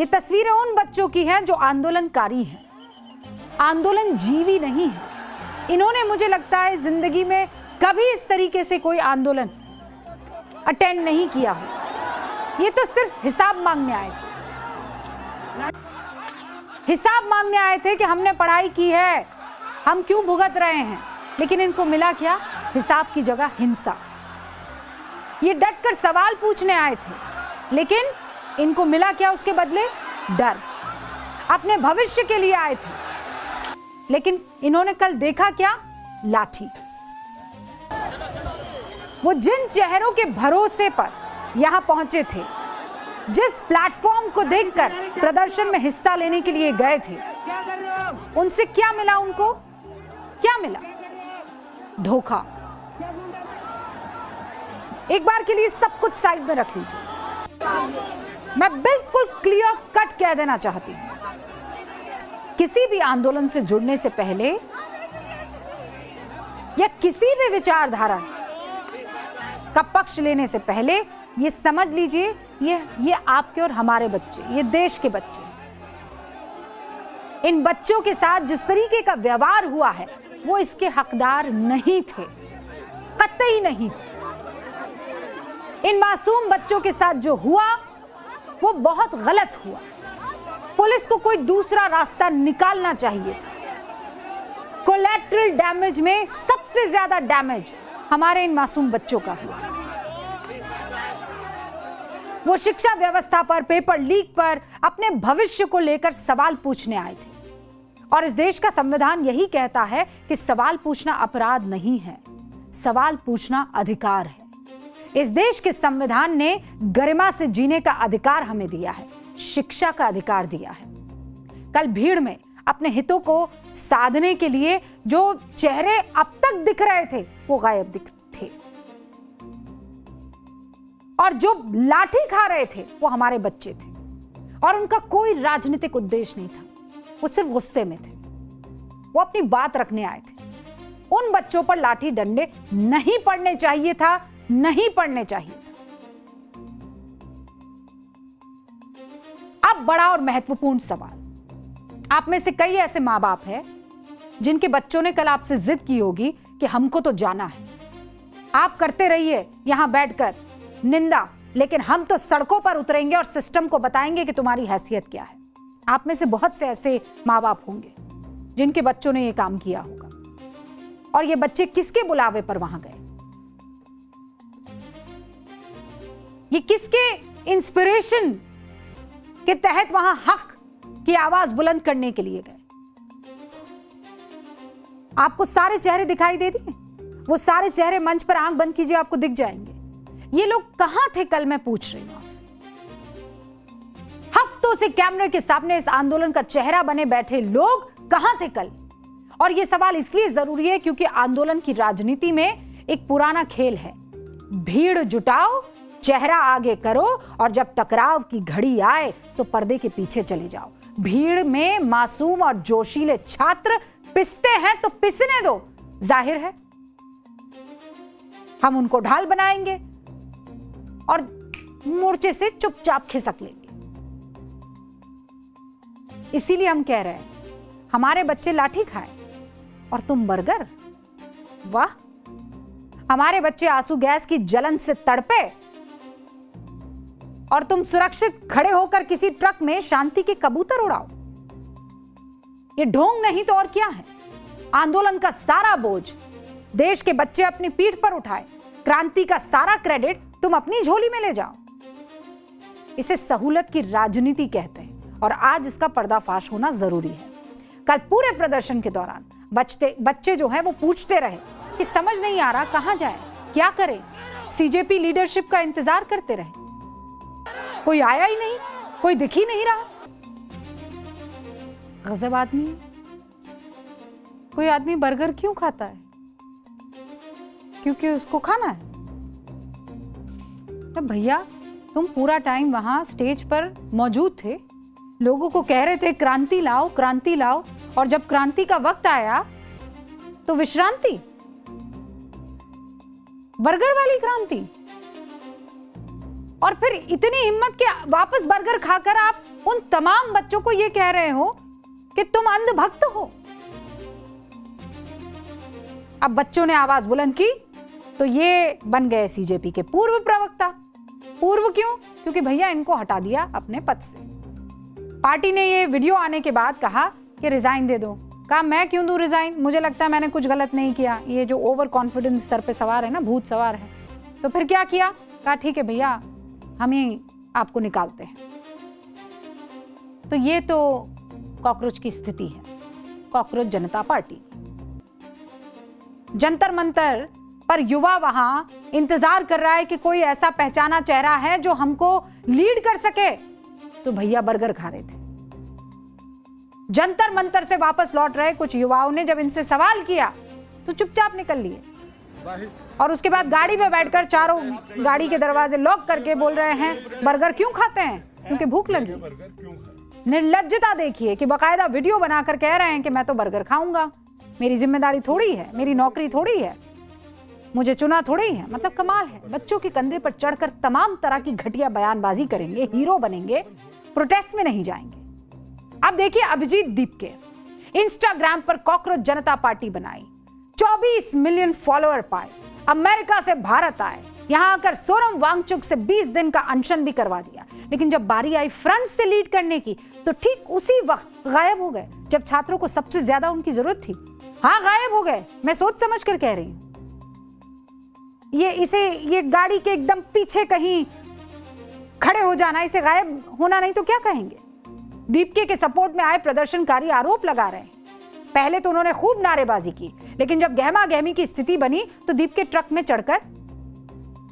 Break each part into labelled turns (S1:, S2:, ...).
S1: ये तस्वीरें उन बच्चों की हैं जो आंदोलनकारी हैं, आंदोलन जीवी नहीं है। इन्होंने मुझे लगता है जिंदगी में कभी इस तरीके से कोई आंदोलन अटेंड नहीं किया हो। ये तो सिर्फ हिसाब मांगने आए थे, हिसाब मांगने आए थे कि हमने पढ़ाई की है, हम क्यों भुगत रहे हैं। लेकिन इनको मिला क्या? हिसाब की जगह हिंसा। ये डटकर सवाल पूछने आए थे, लेकिन इनको मिला क्या उसके बदले? डर। अपने भविष्य के लिए आए थे, लेकिन इन्होंने कल देखा क्या? लाठी। वो जिन चेहरों के भरोसे पर यहां पहुंचे थे, जिस प्लेटफॉर्म को देखकर प्रदर्शन में हिस्सा लेने के लिए गए थे, उनसे क्या मिला? उनको क्या मिला? धोखा। एक बार के लिए सब कुछ साइड में रख लीजिए। मैं बिल्कुल क्लियर कट कह देना चाहती हूं, किसी भी आंदोलन से जुड़ने से पहले या किसी भी विचारधारा का पक्ष लेने से पहले ये समझ लीजिए, ये आपके और हमारे बच्चे, ये देश के बच्चे, इन बच्चों के साथ जिस तरीके का व्यवहार हुआ है वो इसके हकदार नहीं थे, कतई नहीं थे। इन मासूम बच्चों के साथ जो हुआ वो बहुत गलत हुआ। पुलिस को कोई दूसरा रास्ता निकालना चाहिए था। कोलैटरल डैमेज में सबसे ज्यादा डैमेज हमारे इन मासूम बच्चों का हुआ। वो शिक्षा व्यवस्था पर, पेपर लीक पर, अपने भविष्य को लेकर सवाल पूछने आए थे। और इस देश का संविधान यही कहता है कि सवाल पूछना अपराध नहीं है, सवाल पूछना अधिकार है। इस देश के संविधान ने गरिमा से जीने का अधिकार हमें दिया है, शिक्षा का अधिकार दिया है। कल भीड़ में अपने हितों को साधने के लिए जो चेहरे अब तक दिख रहे थे वो गायब दिख थे, और जो लाठी खा रहे थे वो हमारे बच्चे थे, और उनका कोई राजनीतिक उद्देश्य नहीं था, वो सिर्फ गुस्से में थे, वो अपनी बात रखने आए थे। उन बच्चों पर लाठी डंडे नहीं पड़ने चाहिए था, नहीं पड़ने चाहिए था। अब बड़ा और महत्वपूर्ण सवाल, आप में से कई ऐसे मां बाप हैं जिनके बच्चों ने कल आपसे जिद की होगी कि हमको तो जाना है, आप करते रहिए यहां बैठकर निंदा, लेकिन हम तो सड़कों पर उतरेंगे और सिस्टम को बताएंगे कि तुम्हारी हैसियत क्या है। आप में से बहुत से ऐसे मां बाप होंगे जिनके बच्चों ने यह काम किया होगा, और ये बच्चे किसके बुलावे पर वहां गए? ये किसके इंस्पिरेशन के तहत वहां हक की आवाज बुलंद करने के लिए गए? आपको सारे चेहरे दिखाई दे दिए? वो सारे चेहरे मंच पर आंख बंद कीजिए, आपको दिख जाएंगे। ये लोग कहां थे कल? मैं पूछ रही हूं आपसे। हफ्तों से कैमरे के सामने इस आंदोलन का चेहरा बने बैठे लोग कहां थे कल? और यह सवाल इसलिए जरूरी है क्योंकि आंदोलन की राजनीति में एक पुराना खेल है, भीड़ जुटाओ, चेहरा आगे करो, और जब टकराव की घड़ी आए तो पर्दे के पीछे चले जाओ। भीड़ में मासूम और जोशीले छात्र पिसते हैं तो पिसने दो, जाहिर है हम उनको ढाल बनाएंगे और मोर्चे से चुपचाप खिसक लेंगे। इसीलिए हम कह रहे हैं, हमारे बच्चे लाठी खाए और तुम बर्गर। वाह, हमारे बच्चे आंसू गैस की जलन से तड़पे और तुम सुरक्षित खड़े होकर किसी ट्रक में शांति के कबूतर उड़ाओ। ये ढोंग नहीं तो और क्या है? आंदोलन का सारा बोझ देश के बच्चे अपनी पीठ पर उठाए, क्रांति का सारा क्रेडिट तुम अपनी झोली में ले जाओ। इसे सहूलत की राजनीति कहते हैं, और आज इसका पर्दाफाश होना जरूरी है। कल पूरे प्रदर्शन के दौरान बच्चे जो हैं वो पूछते रहे कि समझ नहीं आ रहा कहां जाए, क्या करें। सीजेपी लीडरशिप का इंतजार करते रहे, कोई आया ही नहीं, कोई दिख ही नहीं रहा। गजब आदमी है। कोई आदमी बर्गर क्यों खाता है? क्योंकि उसको खाना है। तो भैया, तुम पूरा टाइम वहां स्टेज पर मौजूद थे, लोगों को कह रहे थे क्रांति लाओ, क्रांति लाओ, और जब क्रांति का वक्त आया तो विश्रांति, बर्गर वाली क्रांति। और फिर इतनी हिम्मत के वापस बर्गर खाकर आप उन तमाम बच्चों को ये कह रहे हो कि तुम अंधभक्त हो। अब बच्चों ने आवाज बुलंद की तो ये बन गए सीजेपी के पूर्व प्रवक्ता। पूर्व क्यों? क्योंकि भैया इनको हटा दिया अपने पद से। पार्टी ने ये वीडियो आने के बाद कहा कि रिजाइन दे दो। कहा मैं क्यों दूं रिजाइन, मुझे लगता है मैंने कुछ गलत नहीं किया। ये जो ओवर कॉन्फिडेंस सर पे सवार है ना, भूत सवार है। तो फिर क्या किया? कहा ठीक है भैया, हम ही आपको निकालते हैं। तो ये तो कॉकरोच की स्थिति है, कॉकरोच जनता पार्टी। जंतर मंतर पर युवा वहां इंतजार कर रहा है कि कोई ऐसा पहचाना चेहरा है जो हमको लीड कर सके। तो भैया बर्गर खा रहे थे। जंतर मंतर से वापस लौट रहे कुछ युवाओं ने जब इनसे सवाल किया तो चुपचाप निकल लिए, और उसके बाद गाड़ी में बैठकर चारों गाड़ी के दरवाजे लॉक करके बोल रहे हैं बर्गर क्यों खाते हैं? क्योंकि भूख लगी। निर्लज्जता देखिए कि बकायदा वीडियो बनाकर कह रहे हैं कि मैं तो बर्गर खाऊंगा, मेरी जिम्मेदारी थोड़ी है, मेरी नौकरी थोड़ी है, मुझे चुना थोड़ी है। मतलब कमाल है। बच्चों के कंधे पर चढ़कर तमाम तरह की घटिया बयानबाजी करेंगे, हीरो बनेंगे, प्रोटेस्ट में नहीं जाएंगे। अब देखिए अभिजीत दीपके इंस्टाग्राम पर कॉकरोच जनता पार्टी बनाई, 24 मिलियन फॉलोअर पाए, अमेरिका से भारत आए, यहां आकर सोनम वांगचुक से 20 दिन का अनशन भी करवा दिया। लेकिन जब बारी आई फ्रंट से लीड करने की तो ठीक उसी वक्त गायब हो गए जब छात्रों को सबसे ज्यादा उनकी जरूरत थी। हाँ गायब हो गए, मैं सोच समझ कर कह रही हूं। ये गाड़ी के एकदम पीछे कहीं खड़े हो जाना, इसे गायब होना नहीं तो क्या कहेंगे? दीपके के सपोर्ट में आए प्रदर्शनकारी आरोप लगा रहे हैं। पहले तो उन्होंने खूब नारेबाजी की, लेकिन जब गहमा गहमी की स्थिति बनी तो दीपके ट्रक में चढ़कर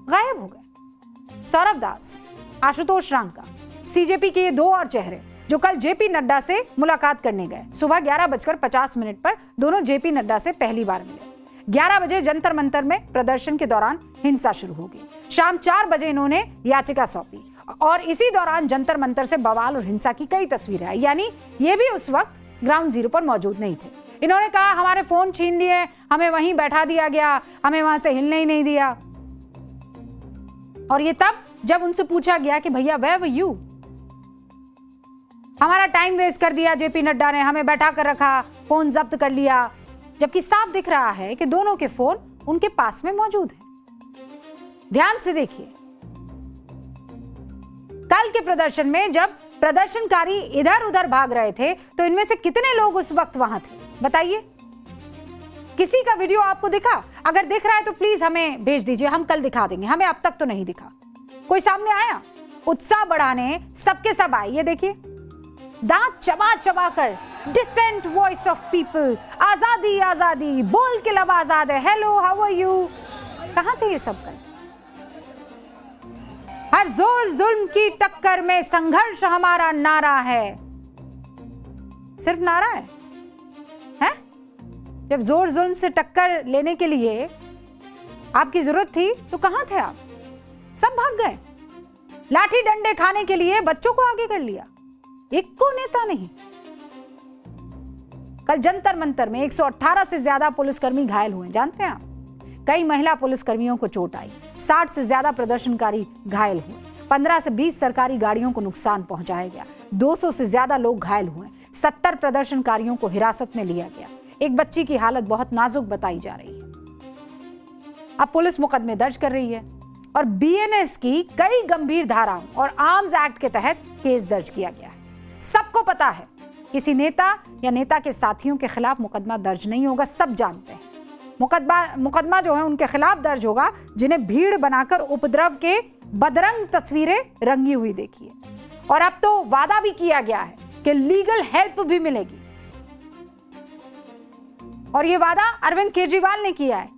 S1: गायब हो गए। सौरभ दास, आशुतोष रांका, सीजेपी के ये दो और चेहरे जो कल जेपी नड्डा से मुलाकात करने गए। सुबह 11:50 पर दोनों जेपी नड्डा से पहली बार मिले। 11 बजे जंतर मंतर में प्रदर्शन के दौरान हिंसा शुरू हो गई। शाम 4 बजे इन्होंने याचिका सौंपी और इसी दौरान जंतर मंतर से बवाल और हिंसा की कई तस्वीरें आई। यानी ये भी उस वक्त ग्राउंड जीरो पर मौजूद नहीं थे। इन्होंने कहा हमारे फोन छीन लिए, हमें वहीं बैठा दिया गया, हमें वहां से हिलने ही नहीं दिया। और ये तब जब उनसे पूछा गया कि भैया वेयर वर यू, हमारा टाइम वेस्ट कर दिया जेपी नड्डा ने, हमें बैठा कर रखा, फोन जब्त कर लिया। जबकि साफ दिख रहा है कि दोनों के फोन उनके पास में मौजूद हैं। ध्यान से देखिए, कल के प्रदर्शन में जब प्रदर्शनकारी इधर उधर भाग रहे थे तो इनमें से कितने लोग उस वक्त वहां थे बताइए? किसी का वीडियो आपको दिखा? अगर दिख रहा है तो प्लीज हमें भेज दीजिए, हम कल दिखा देंगे। हमें अब तक तो नहीं दिखा। कोई सामने आया? उत्साह बढ़ाने सबके सब आए। ये देखिए, दांत चबा चबा कर डिसेंट वॉइस ऑफ पीपल, आजादी आजादी, बोल के लब आजाद है, हेलो हाउ आर यू। कहां थे ये सब कल? हर जोर जुल्म की टक्कर में संघर्ष हमारा नारा है। सिर्फ नारा है? जब जोर जुल्म से टक्कर लेने के लिए आपकी जरूरत थी तो कहां थे आप? सब भाग गए। लाठी डंडे खाने के लिए बच्चों को आगे कर लिया, एक को नेता नहीं। कल जंतर मंतर में 118 से ज्यादा पुलिसकर्मी घायल हुए। जानते हैं आप, कई महिला पुलिसकर्मियों को चोट आई, 60 से ज्यादा प्रदर्शनकारी घायल हुए, 15 से 20 सरकारी गाड़ियों को नुकसान पहुंचाया गया, 200 से ज्यादा लोग घायल हुए, 70 प्रदर्शनकारियों को हिरासत में लिया गया। एक बच्ची की हालत बहुत नाजुक बताई जा रही है। अब पुलिस मुकदमे दर्ज कर रही है और बीएनएस की कई गंभीर धाराओं और आर्म्स एक्ट के तहत केस दर्ज किया गया है। सबको पता है किसी नेता या नेता के साथियों के खिलाफ मुकदमा दर्ज नहीं होगा, सब जानते हैं। मुकदमा जो है उनके खिलाफ दर्ज होगा जिन्हें भीड़ बनाकर उपद्रव के बदरंग तस्वीरें रंगी हुई देखिए। और अब तो वादा भी किया गया है कि लीगल हेल्प भी मिलेगी, और यह वादा अरविंद केजरीवाल ने किया है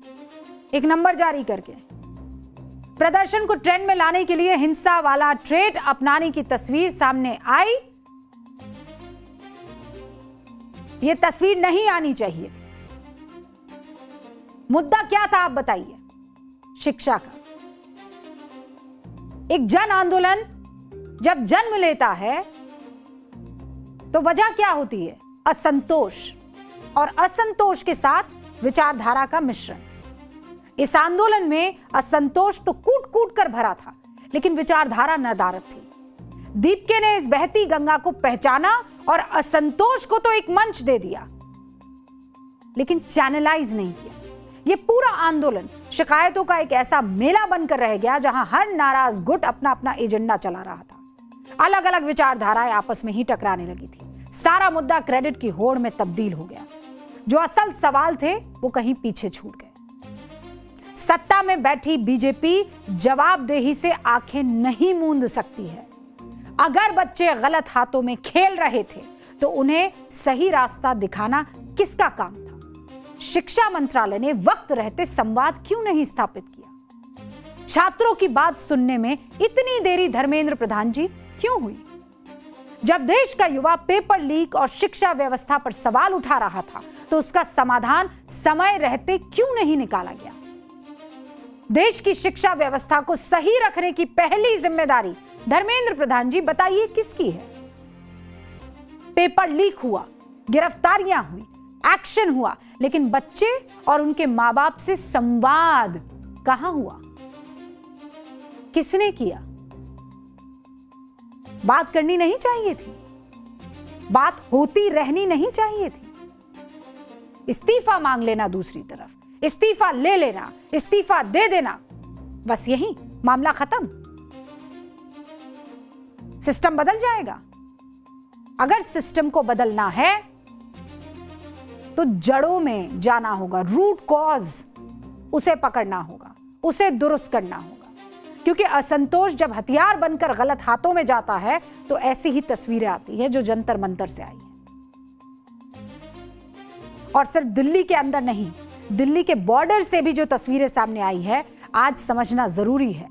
S1: एक नंबर जारी करके। प्रदर्शन को ट्रेंड में लाने के लिए हिंसा वाला ट्रेड अपनाने की तस्वीर सामने आई। यह तस्वीर नहीं आनी चाहिए थी। मुद्दा क्या था आप बताइए? शिक्षा का एक जन आंदोलन जब जन्म लेता है तो वजह क्या होती है? असंतोष, और असंतोष के साथ विचारधारा का मिश्रण। इस आंदोलन में असंतोष तो कूट कूट कर भरा था, लेकिन विचारधारा नदारद थी। दीपके ने इस बहती गंगा को पहचाना और असंतोष को तो एक मंच दे दिया, लेकिन चैनलाइज नहीं किया। यह पूरा आंदोलन शिकायतों का एक ऐसा मेला बनकर रह गया जहां हर नाराज गुट अपना अपना एजेंडा चला रहा था। अलग अलग विचारधाराएं आपस में ही टकराने लगी थी। सारा मुद्दा क्रेडिट की होड़ में तब्दील हो गया। जो असल सवाल थे वो कहीं पीछे छूट गए। सत्ता में बैठी बीजेपी जवाबदेही से आंखें नहीं मूंद सकती है। अगर बच्चे गलत हाथों में खेल रहे थे तो उन्हें सही रास्ता दिखाना किसका काम था? शिक्षा मंत्रालय ने वक्त रहते संवाद क्यों नहीं स्थापित किया? छात्रों की बात सुनने में इतनी देरी धर्मेंद्र प्रधान जी क्यों हुई? जब देश का युवा पेपर लीक और शिक्षा व्यवस्था पर सवाल उठा रहा था तो उसका समाधान समय रहते क्यों नहीं निकाला गया? देश की शिक्षा व्यवस्था को सही रखने की पहली जिम्मेदारी धर्मेंद्र प्रधान जी बताइए किसकी है? पेपर लीक हुआ, गिरफ्तारियां हुई, एक्शन हुआ, लेकिन बच्चे और उनके मां बाप से संवाद कहां हुआ? किसने किया? बात करनी नहीं चाहिए थी? बात होती रहनी नहीं चाहिए थी? इस्तीफा मांग लेना, दूसरी तरफ इस्तीफा ले लेना, इस्तीफा दे देना, बस यही मामला खत्म। सिस्टम बदल जाएगा। अगर सिस्टम को बदलना है तो जड़ों में जाना होगा, रूट कॉज उसे पकड़ना होगा, उसे दुरुस्त करना होगा। क्योंकि असंतोष जब हथियार बनकर गलत हाथों में जाता है तो ऐसी ही तस्वीरें आती हैं जो जंतर मंतर से आई है। और सिर्फ दिल्ली के अंदर नहीं, दिल्ली के बॉर्डर से भी जो तस्वीरें सामने आई है, आज समझना जरूरी है।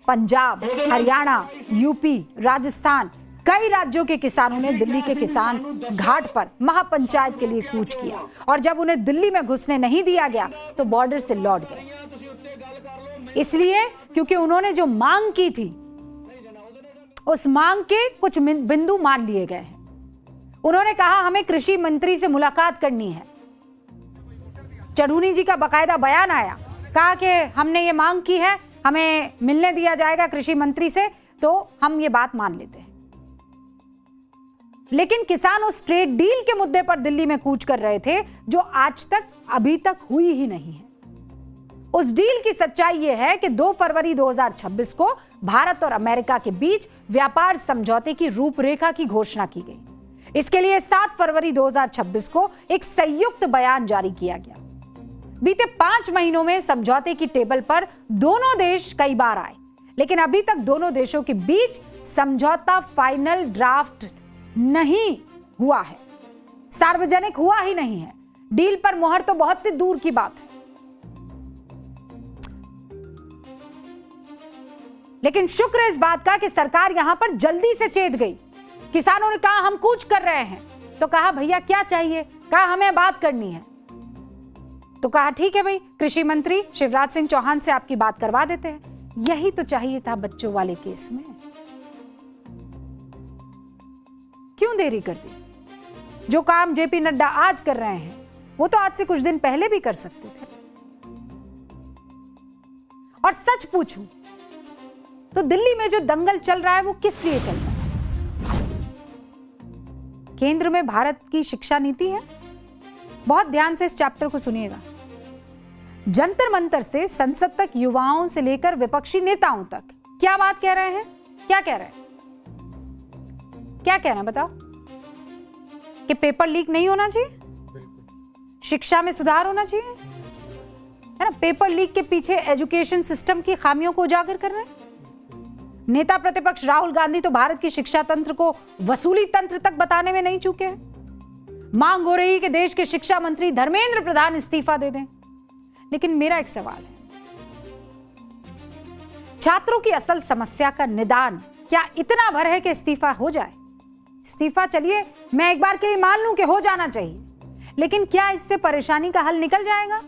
S1: पंजाब, हरियाणा, यूपी, राजस्थान, कई राज्यों के किसानों ने दिल्ली के किसान घाट पर महापंचायत के लिए कूच किया और जब उन्हें दिल्ली में घुसने नहीं दिया गया तो बॉर्डर से लौट गए। इसलिए क्योंकि उन्होंने जो मांग की थी उस मांग के कुछ बिंदु मान लिए गए हैं। उन्होंने कहा हमें कृषि मंत्री से मुलाकात करनी है। चढ़ूनी जी का बकायदा बयान आया, कहा कि हमने ये मांग की है, हमें मिलने दिया जाएगा कृषि मंत्री से तो हम ये बात मान लेते हैं। लेकिन किसान उस ट्रेड डील के मुद्दे पर दिल्ली में कूच कर रहे थे जो आज तक अभी तक हुई ही नहीं है। उस डील की सच्चाई यह है कि 2 फरवरी 2026 को भारत और अमेरिका के बीच व्यापार समझौते की रूपरेखा की घोषणा की गई। इसके लिए 7 फरवरी 2026 को एक संयुक्त बयान जारी किया गया। बीते 5 महीनों में समझौते की टेबल पर दोनों देश कई बार आए, लेकिन अभी तक दोनों देशों के बीच समझौता फाइनल ड्राफ्ट नहीं हुआ है, सार्वजनिक हुआ ही नहीं है। डील पर मोहर तो बहुत ही दूर की बात है। लेकिन शुक्र इस बात का कि सरकार यहां पर जल्दी से चेत गई। किसानों ने कहा हम कूच कर रहे हैं, तो कहा भैया क्या चाहिए? कहा हमें बात करनी है। तो कहा ठीक है भाई, कृषि मंत्री शिवराज सिंह चौहान से आपकी बात करवा देते हैं। यही तो चाहिए था बच्चों वाले केस में। क्यों देरी कर दी? जो काम जेपी नड्डा आज कर रहे हैं वो तो आज से कुछ दिन पहले भी कर सकते थे। और सच पूछूं तो दिल्ली में जो दंगल चल रहा है वो किस लिए चल रहा है? केंद्र में भारत की शिक्षा नीति है। बहुत ध्यान से इस चैप्टर को सुनिएगा। जंतर मंतर से संसद तक, युवाओं से लेकर विपक्षी नेताओं तक क्या बात कह रहे हैं? क्या कह रहे हैं? क्या कह रहे हैं बताओ? कि पेपर लीक नहीं होना चाहिए, शिक्षा में सुधार होना चाहिए, है ना? पेपर लीक के पीछे एजुकेशन सिस्टम की खामियों को उजागर कर रहे हैं। नेता प्रतिपक्ष राहुल गांधी तो भारत की शिक्षा तंत्र को वसूली तंत्र तक बताने में नहीं चूके हैं। मांग हो रही कि देश के शिक्षा मंत्री धर्मेंद्र प्रधान इस्तीफा दे दें। लेकिन मेरा एक सवाल है, छात्रों की असल समस्या का निदान क्या इतना भर है कि इस्तीफा हो जाए? इस्तीफा चलिए मैं एक बार के लिए मान लूं कि हो जाना चाहिए, लेकिन क्या इससे परेशानी का हल निकल जाएगा?